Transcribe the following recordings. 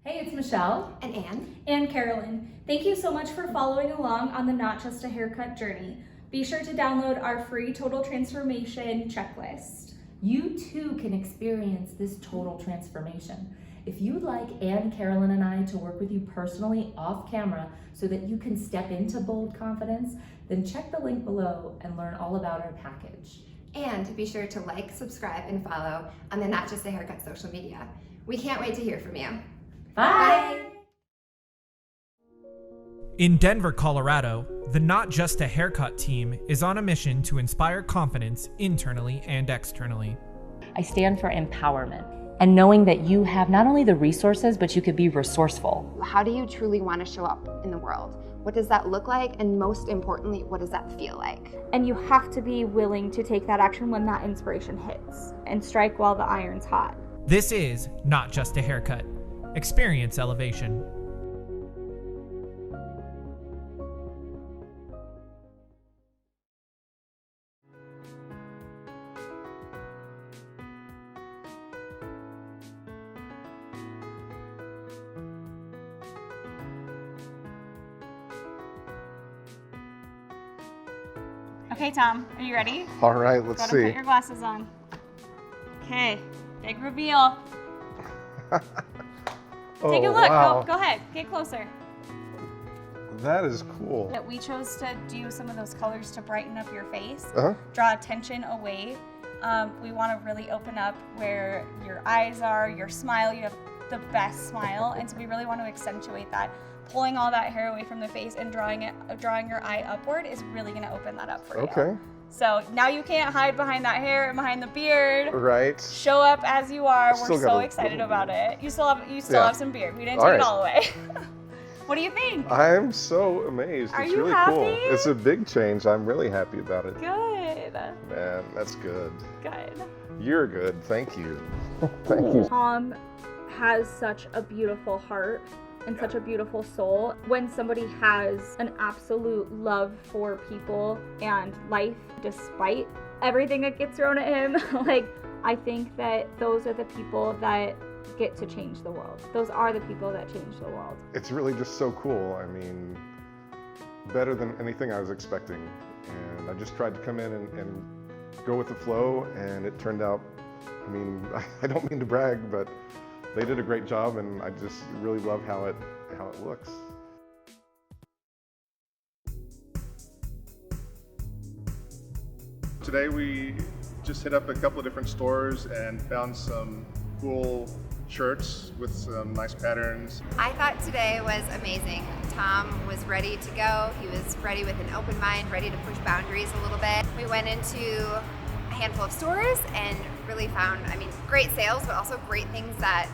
Hey, it's Michelle. And Anne. And Carolyn. Thank you so much for following along on the Not Just a Haircut journey. Be sure to download our free total transformation checklist. You too can experience this total transformation. If you'd like Anne, Carolyn, and I to work with you personally off camera so that you can step into bold confidence, then check the link below and learn all about our package. And be sure to like, subscribe, and follow on the Not Just a Haircut social media. We can't wait to hear from you. Bye! In Denver, Colorado, the Not Just a Haircut team is on a mission to inspire confidence internally and externally. I stand for empowerment and knowing that you have not only the resources, but you could be resourceful. How do you truly want to show up in the world? What does that look like? And most importantly, what does that feel like? And you have to be willing to take that action when that inspiration hits and strike while the iron's hot. This is Not Just a Haircut. Experience elevation. Okay, Tom, are you ready? All right, let's Gotta see. put your glasses on. Okay, big reveal. Take a look. Wow. Go ahead. Get closer. That is cool. That we chose to do some of those colors to brighten up your face, Uh-huh. draw attention away. We want to really open up where your eyes are, your smile. You have the best smile, and so we really want to accentuate that. Pulling all that hair away from the face and drawing your eye upward is really going to open that up for you. Okay. So now you can't hide behind that hair and behind the beard. Right. Show up as you are. Still We're got so a excited little about it. You still Yeah. have some beard. We didn't All take right. it all away. What do you think? I'm so amazed. Are it's you really happy? cool. It's a big change. I'm really happy about it. Good. Man, that's good. Good. You're good. Thank you. Thank you. Tom has such a beautiful heart and such a beautiful soul. When somebody has an absolute love for people and life despite everything that gets thrown at him, I think that those are the people that get to change the world. Those are the people that change the world. It's really just so cool. I mean, better than anything I was expecting. And I just tried to come in and go with the flow, and it turned out, I mean, I don't mean to brag, but they did a great job, and I just really love how it looks. Today we just hit up a couple of different stores and found some cool shirts with some nice patterns. I thought today was amazing. Tom was ready to go. He was ready with an open mind, ready to push boundaries a little bit. We went into a handful of stores and really found, great sales, but also great things that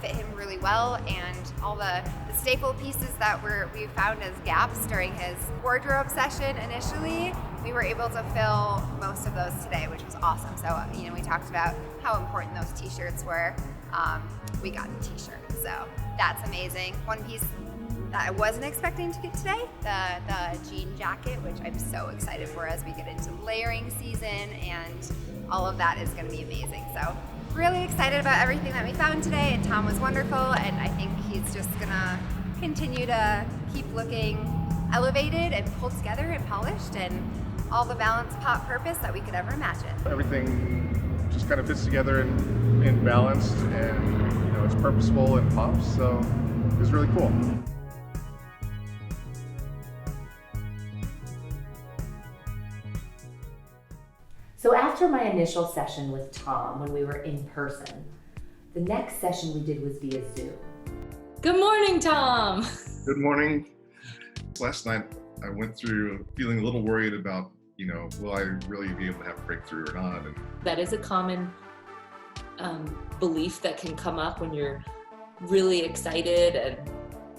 fit him really well, and all the staple pieces that we found as gaps during his wardrobe session initially, we were able to fill most of those today, which was awesome. So, we talked about how important those t-shirts were. We got the t-shirt, so that's amazing. One piece that I wasn't expecting to get today, the jean jacket, which I'm so excited for as we get into layering season, and all of that is gonna be amazing. So really excited about everything that we found today, and Tom was wonderful, and I think he's just gonna continue to keep looking elevated and pulled together and polished and all the balance pop purpose that we could ever imagine. Everything just kind of fits together and balanced, and it's purposeful and pops, so it was really cool. So after my initial session with Tom when we were in person, the next session we did was via Zoom. Good morning, Tom. Good morning. Last night I went through feeling a little worried about, will I really be able to have a breakthrough or not? And That is a common belief that can come up when you're really excited and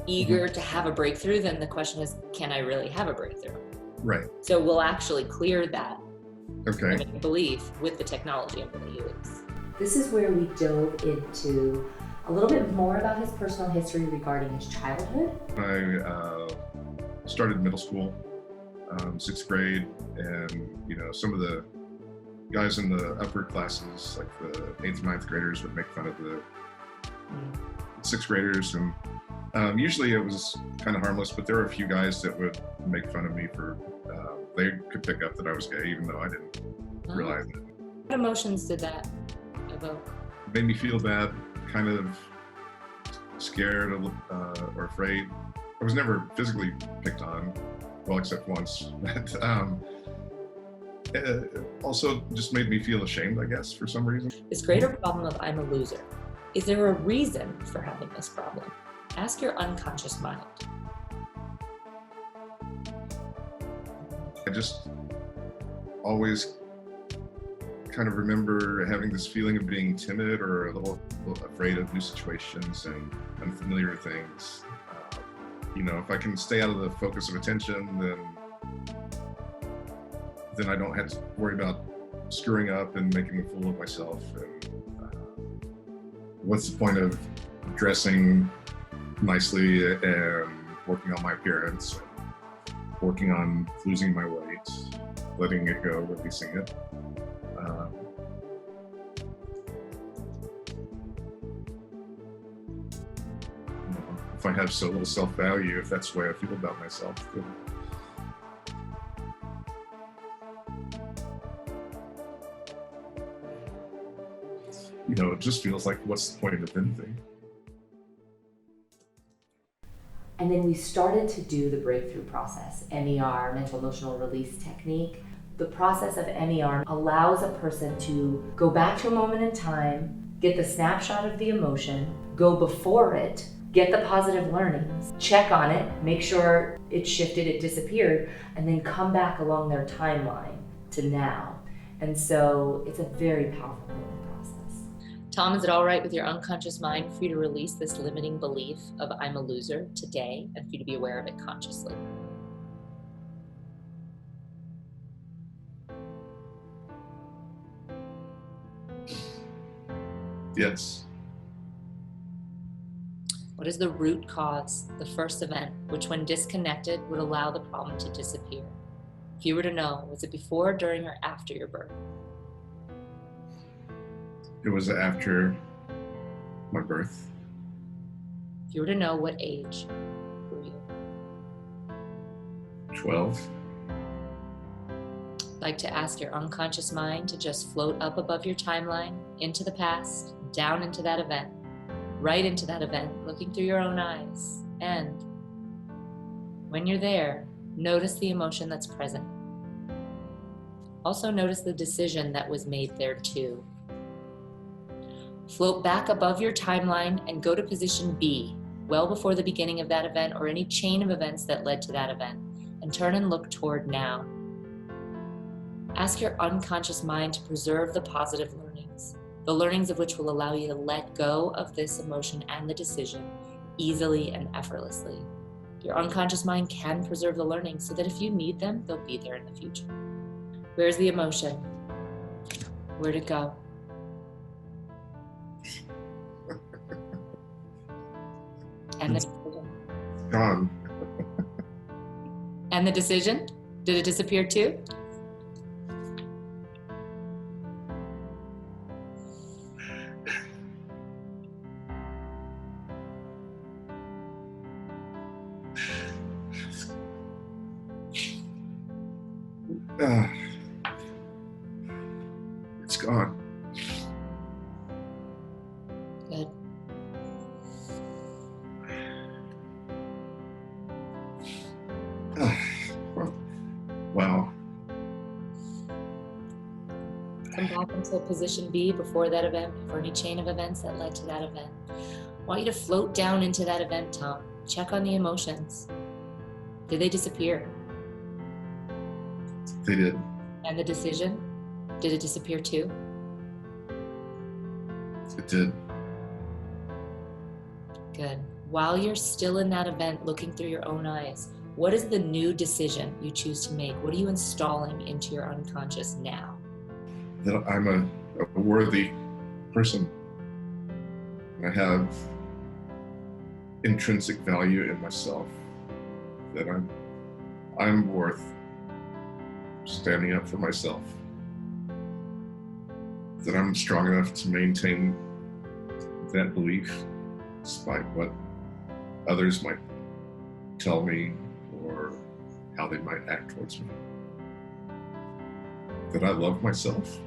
eager to have a breakthrough. Then the question is, can I really have a breakthrough? Right. So we'll actually clear that Okay. belief with the technology I'm going to use. This is where we dove into a little bit more about his personal history regarding his childhood. I started middle school, 6th grade, and some of the guys in the upper classes, like the 8th and 9th graders, would make fun of the sixth graders, and usually it was kind of harmless, but there were a few guys that would make fun of me for, they could pick up that I was gay, even though I didn't realize it. What emotions did that evoke? It made me feel bad, kind of scared or afraid. I was never physically picked on, well, except once. But also just made me feel ashamed, I guess, for some reason. This greater problem of I'm a loser. Is there a reason for having this problem? Ask your unconscious mind. I just always kind of remember having this feeling of being timid or a little afraid of new situations and unfamiliar things. You know, if I can stay out of the focus of attention, then I don't have to worry about screwing up and making a fool of myself. And what's the point of dressing nicely and working on my appearance, working on losing my weight, letting it go, releasing it. If I have so little self-value, if that's the way I feel about myself, then you know, it just feels like, what's the point of anything? And then we started to do the breakthrough process, MER, mental emotional release technique. The process of MER allows a person to go back to a moment in time, get the snapshot of the emotion, go before it, get the positive learnings, check on it, make sure it shifted, it disappeared, and then come back along their timeline to now. And so it's a very powerful process. Tom, is it all right with your unconscious mind for you to release this limiting belief of I'm a loser today and for you to be aware of it consciously? Yes. What is the root cause, the first event, which when disconnected would allow the problem to disappear? If you were to know, was it before, during, or after your birth? It was after my birth. If you were to know, what age were you? 12. I'd like to ask your unconscious mind to just float up above your timeline, into the past, down into that event, right into that event, looking through your own eyes. And when you're there, notice the emotion that's present. Also notice the decision that was made there too. Float back above your timeline and go to position B, well before the beginning of that event or any chain of events that led to that event, and turn and look toward now. Ask your unconscious mind to preserve the positive learnings, the learnings of which will allow you to let go of this emotion and the decision easily and effortlessly. Your unconscious mind can preserve the learnings so that if you need them, they'll be there in the future. Where's the emotion? Where'd it go? And the decision? Gone. And the decision? Did it disappear too? It's gone. Good. Wow. Come back into position B before that event, for any chain of events that led to that event. I want you to float down into that event, Tom. Check on the emotions. Did they disappear? They did. And the decision? Did it disappear too? It did. Good. While you're still in that event, looking through your own eyes, what is the new decision you choose to make? What are you installing into your unconscious now? That I'm a worthy person. I have intrinsic value in myself. That I'm worth standing up for myself. That I'm strong enough to maintain that belief. despite what others might tell me or how they might act towards me. That I love myself.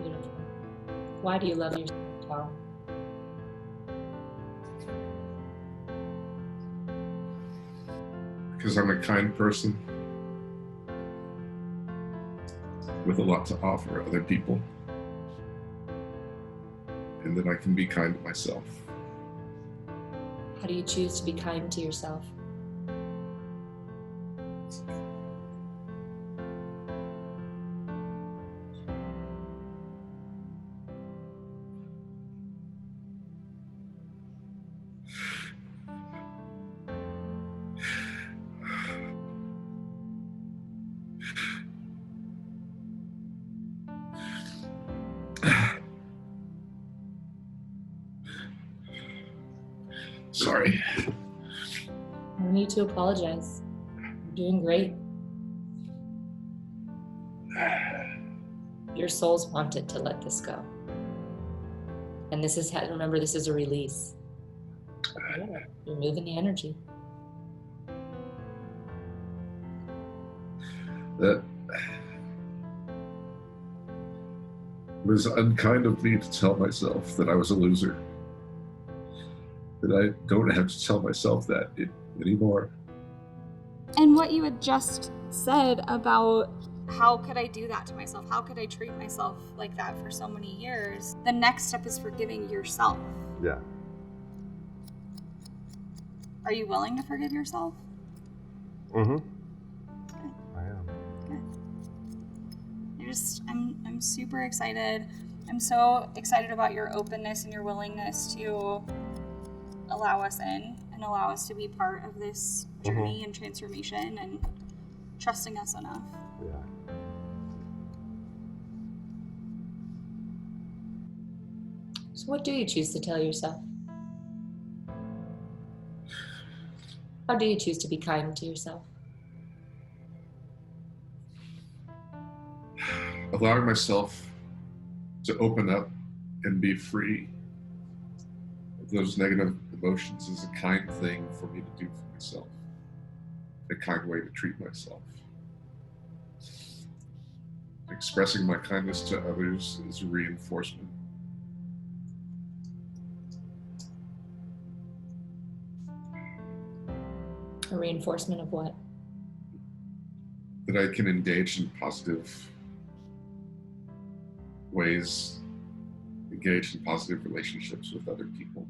Beautiful. Why do you love yourself, Tom? Because I'm a kind person with a lot to offer other people, and that I can be kind to myself. How do you choose to be kind to yourself? Sorry. No need to apologize. You're doing great. Your soul's wanted to let this go. And this is, remember, this is a release. You're moving the energy. That was unkind of me to tell myself that I was a loser. That I don't have to tell myself that anymore. And what you had just said about how could I do that to myself? How could I treat myself like that for so many years? The next step is forgiving yourself. Yeah. Are you willing to forgive yourself? Mm-hmm. Good. I am. Good. I'm super excited. I'm so excited about your openness and your willingness to allow us in and allow us to be part of this journey and transformation and trusting us enough. Yeah. So what do you choose to tell yourself? How do you choose to be kind to yourself? Allowing myself to open up and be free of those negative emotions is a kind thing for me to do for myself. A kind way to treat myself. Expressing my kindness to others is a reinforcement. A reinforcement of what? That I can engage in positive ways, engage in positive relationships with other people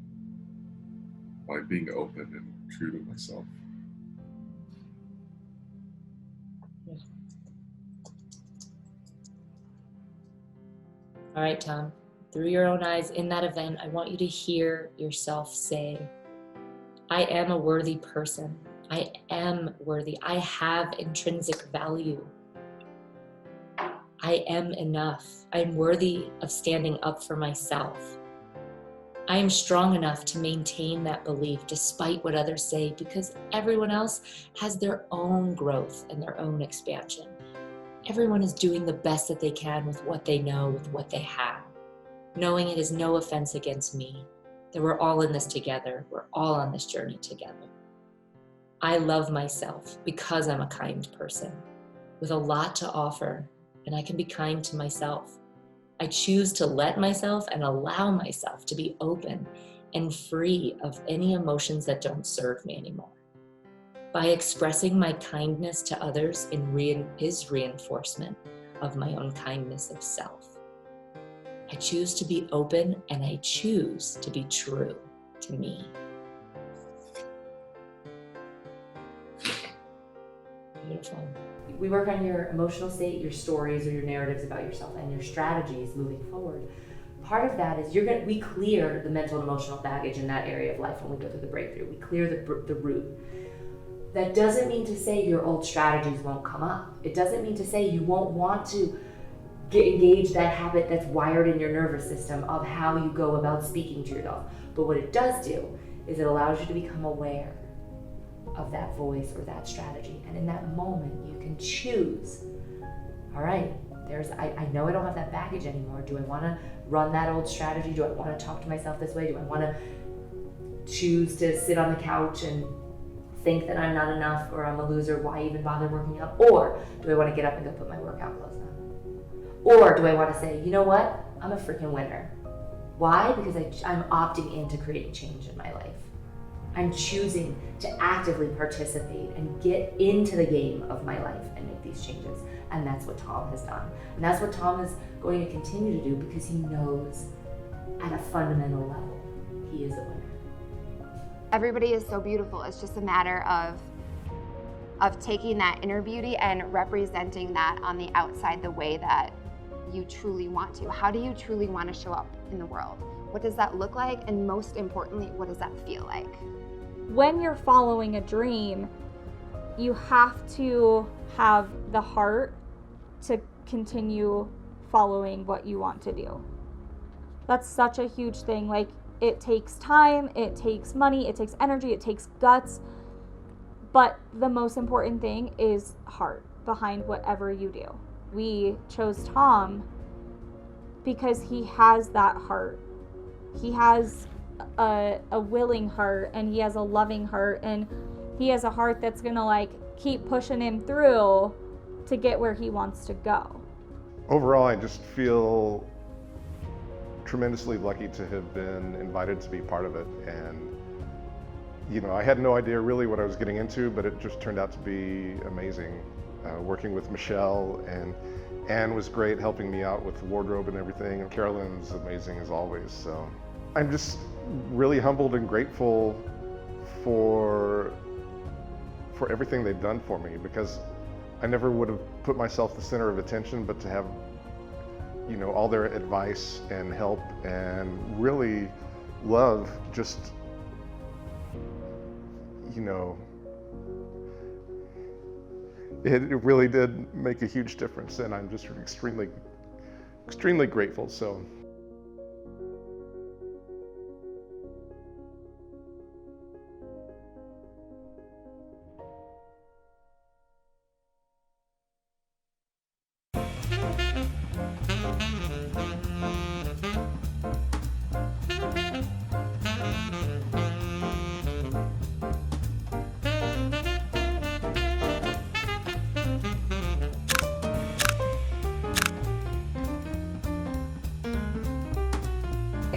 by being open and true to myself. All right, Tom, through your own eyes in that event, I want you to hear yourself say, I am a worthy person. I am worthy. I have intrinsic value. I am enough. I am worthy of standing up for myself. I am strong enough to maintain that belief despite what others say, because everyone else has their own growth and their own expansion. Everyone is doing the best that they can with what they know, with what they have, knowing it is no offense against me, that we're all in this together. We're all on this journey together. I love myself because I'm a kind person with a lot to offer, and I can be kind to myself. I choose to let myself and allow myself to be open and free of any emotions that don't serve me anymore. By expressing my kindness to others is reinforcement of my own kindness of self. I choose to be open and I choose to be true to me. Beautiful. We work on your emotional state, your stories or your narratives about yourself, and your strategies moving forward. Part of that is we clear the mental and emotional baggage in that area of life when we go through the breakthrough. We clear the root. That doesn't mean to say your old strategies won't come up. It doesn't mean to say you won't want to engage that habit that's wired in your nervous system of how you go about speaking to yourself. But what it does do is it allows you to become aware. of that voice or that strategy. And in that moment, you can choose, all right, I know I don't have that baggage anymore. Do I want to run that old strategy? Do I want to talk to myself this way? Do I want to choose to sit on the couch and think that I'm not enough or I'm a loser? Why even bother working out? Or do I want to get up and go put my workout clothes on? Or do I want to say, you know what? I'm a freaking winner. Why? Because I'm opting into creating change in my life. I'm choosing to actively participate and get into the game of my life and make these changes. And that's what Tom has done. And that's what Tom is going to continue to do, because he knows at a fundamental level, he is a winner. Everybody is so beautiful. It's just a matter of taking that inner beauty and representing that on the outside the way that you truly want to. How do you truly want to show up in the world? What does that look like? And most importantly, what does that feel like? When you're following a dream, you have to have the heart to continue following what you want to do. That's such a huge thing. Like, it takes time, it takes money, it takes energy, it takes guts. But the most important thing is heart behind whatever you do. We chose Tom because he has that heart. He has a willing heart, and he has a loving heart, and he has a heart that's gonna like keep pushing him through to get where he wants to go. Overall, I just feel tremendously lucky to have been invited to be part of it. And you know, I had no idea really what I was getting into, but it just turned out to be amazing. Working with Michele, and Anne was great helping me out with the wardrobe and everything, and Carolyn's amazing as always. So I'm just really humbled and grateful for everything they've done for me, because I never would have put myself the center of attention, but to have, you know, all their advice and help and really love, just, you know, it really did make a huge difference, and I'm just extremely, extremely grateful. So.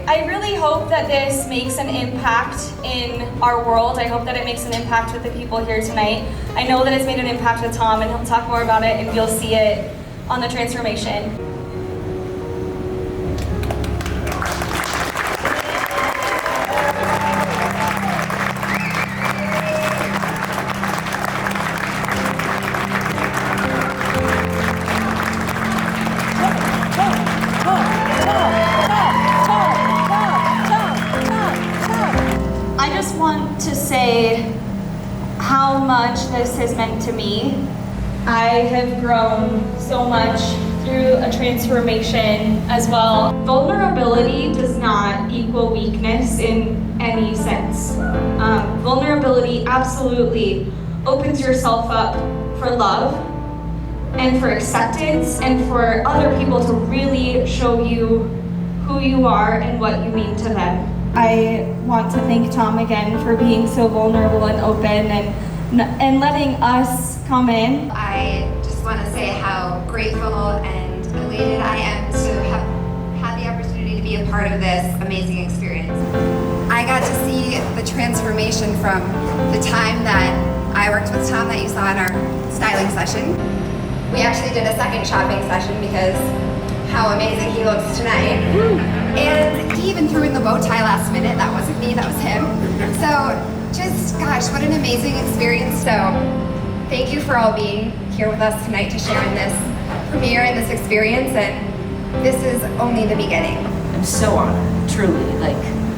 I really hope that this makes an impact in our world. I hope that it makes an impact with the people here tonight. I know that it's made an impact with Tom, and he'll talk more about it, and you'll see it on the transformation. I just want to say how much this has meant to me. I have grown so much through a transformation as well. Vulnerability does not equal weakness in any sense. Vulnerability absolutely opens yourself up for love and for acceptance and for other people to really show you who you are and what you mean to them. I want to thank Tom again for being so vulnerable and open and letting us come in. I just want to say how grateful and elated I am to have had the opportunity to be a part of this amazing experience. I got to see the transformation from the time that I worked with Tom that you saw in our styling session. We actually did a second shopping session because how amazing he looks tonight. And he even threw in the bow tie last minute. That wasn't me, that was him. So just, gosh, what an amazing experience. So thank you for all being here with us tonight to share in this premiere and this experience. And this is only the beginning. I'm so honored, truly. Like,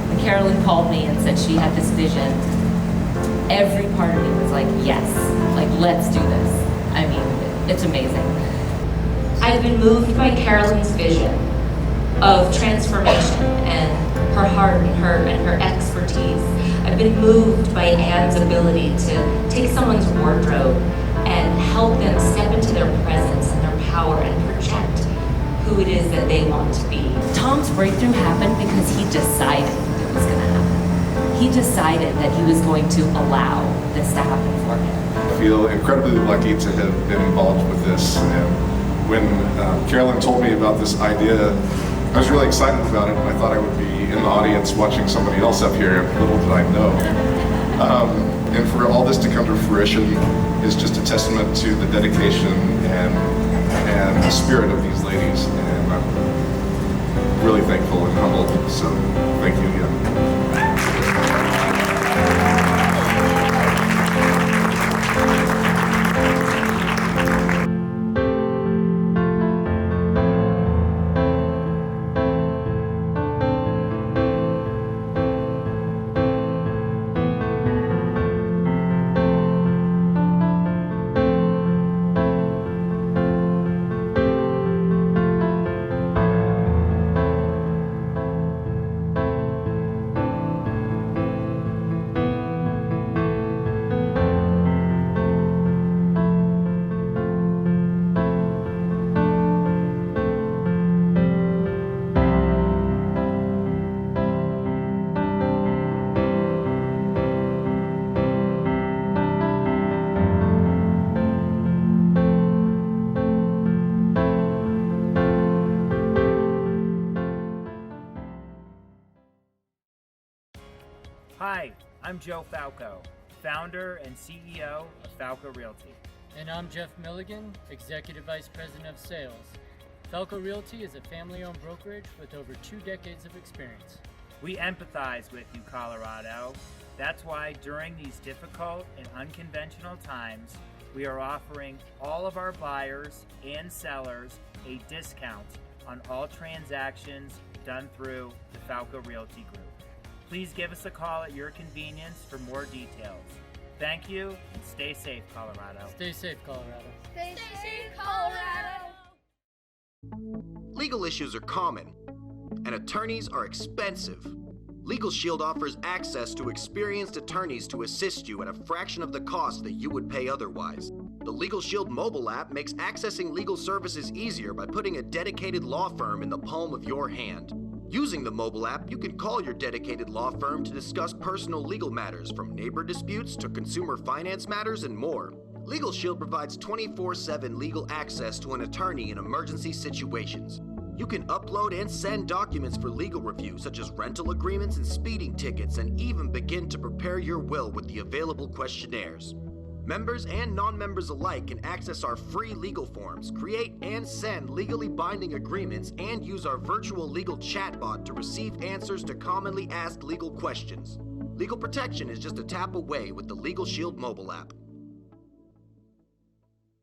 when Carolyn called me and said she had this vision, every part of me was like, yes, like, let's do this. I mean, it's amazing. I've been moved by Carolyn's vision of transformation and her heart and her expertise. I've been moved by Anne's ability to take someone's wardrobe and help them step into their presence and their power and project who it is that they want to be. Tom's breakthrough happened because he decided it was going to happen. He decided that he was going to allow this to happen for him. I feel incredibly lucky to have been involved with this. And when Carolyn told me about this idea, I was really excited about it, and I thought I would be in the audience watching somebody else up here. Little did I know. And for all this to come to fruition is just a testament to the dedication and the spirit of these ladies. And I'm really thankful and humbled. So thank you again. Hi, I'm Joe Falco, founder and CEO of Falco Realty. And I'm Jeff Milligan, Executive Vice President of Sales. Falco Realty is a family-owned brokerage with over 2 decades of experience. We empathize with you, Colorado. That's why during these difficult and unconventional times, we are offering all of our buyers and sellers a discount on all transactions done through the Falco Realty Group. Please give us a call at your convenience for more details. Thank you, and stay safe, Colorado. Stay safe, Colorado. Stay safe, Colorado. Legal issues are common, and attorneys are expensive. Legal Shield offers access to experienced attorneys to assist you at a fraction of the cost that you would pay otherwise. The Legal Shield mobile app makes accessing legal services easier by putting a dedicated law firm in the palm of your hand. Using the mobile app, you can call your dedicated law firm to discuss personal legal matters, from neighbor disputes to consumer finance matters and more. Legal Shield provides 24/7 legal access to an attorney in emergency situations. You can upload and send documents for legal review, such as rental agreements and speeding tickets, and even begin to prepare your will with the available questionnaires. Members and non-members alike can access our free legal forms, create and send legally binding agreements, and use our virtual legal chatbot to receive answers to commonly asked legal questions. Legal protection is just a tap away with the Legal Shield mobile app.